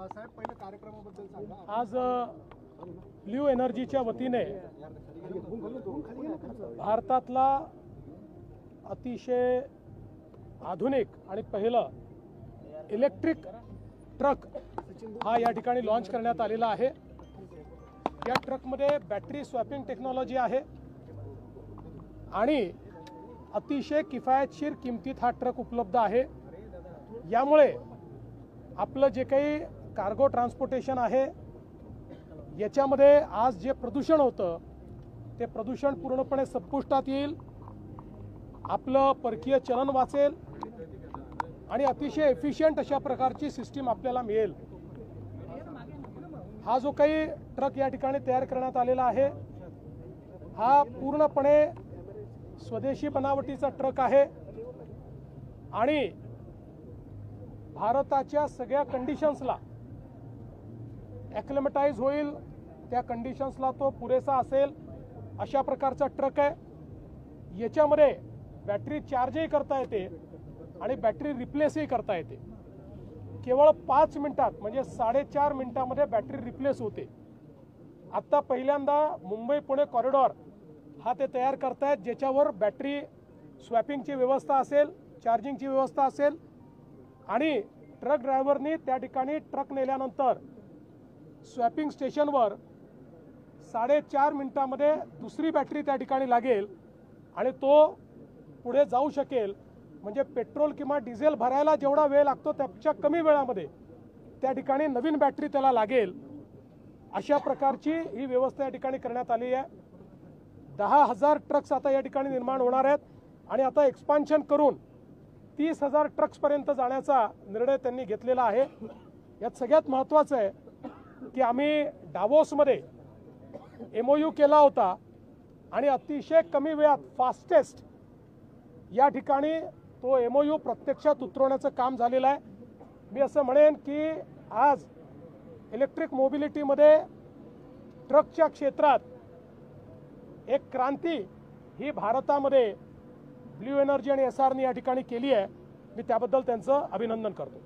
साहेब पहिलं कार्यक्रमाबद्दल सांगा। आज ब्ल्यू एनर्जीच्या वतीने भारतातला अतिशय आधुनिक आणि पहिलं इलेक्ट्रिक ट्रक हा या ठिकाणी लॉन्च करण्यात आलेला आहे। या ट्रकमध्ये बॅटरी स्वॅपिंग टेक्नॉलॉजी आहे आणि अतिशय किफायतशीर किमतीत हा ट्रक उपलब्ध आहे। यामुळे आपलं जे काही कार्गो ट्रान्सपोर्टेशन आहे याच्यामध्ये आज जे प्रदूषण होतं ते प्रदूषण पूर्णपणे संपुष्टात येईल, आपलं परकीय चलन वाचेल आणि अतिशय एफिशियंट अशा प्रकारची सिस्टीम आपल्याला मिळेल। हा जो काही ट्रक या ठिकाणी तयार करण्यात आलेला आहे हा पूर्णपणे स्वदेशी बनावटीचा ट्रक आहे आणि भारताच्या सगळ्या कंडिशन्सला ॲक्लिमेटाइज होईल, त्या कंडिशन्सला तो पुरेसा असेल अशा प्रकारचा ट्रक आहे। याच्यामध्ये बॅटरी चार्जही करता येते आणि बॅटरी रिप्लेसही करता येते। केवळ 5 मिनिटात म्हणजे 4.5 मिनिटामध्ये बॅटरी रिप्लेस होते। आता पहिल्यांदा मुंबई पुणे कॉरिडॉर हा ते तयार करतायत, ज्याच्यावर बॅटरी स्वॅपिंगची व्यवस्था असेल, चार्जिंगची व्यवस्था असेल आणि ट्रक ड्रायव्हरनी त्या ठिकाणी ट्रक नेल्यानंतर स्वॅपिंग स्टेशनवर 4.5 मिनिटामध्ये दुसरी बॅटरी त्या ठिकाणी लागेल आणि तो पुढे जाऊ शकेल। म्हणजे पेट्रोल किंवा डिझेल भरायला जेवढा वेळ लागतो त्यापेक्षा कमी वेळामध्ये त्या ठिकाणी नवीन बॅटरी त्याला लागेल। अशा प्रकारची ही व्यवस्था या ठिकाणी करण्यात आली आहे। 10,000 ट्रक्स आता या ठिकाणी निर्माण होणार आहेत आणि आता एक्सपान्शन करून 30,000 ट्रक्सपर्यंत जाण्याचा निर्णय त्यांनी घेतलेला आहे। यात सगळ्यात महत्त्वाचं आहे की आम्ही डावोसमध्ये MOU केला होता आणि अतिशय कमी वेळात फास्टेस्ट या ठिकाणी तो MOU प्रत्यक्षात उतरवण्याचं काम झालेलं आहे। मी असं म्हणेन की आज इलेक्ट्रिक मोबिलिटीमध्ये ट्रकच्या क्षेत्रात एक क्रांती ही भारतामध्ये ब्ल्यू एनर्जी आणि SRनी या ठिकाणी केली आहे। मी त्याबद्दल त्यांचं अभिनंदन करतो।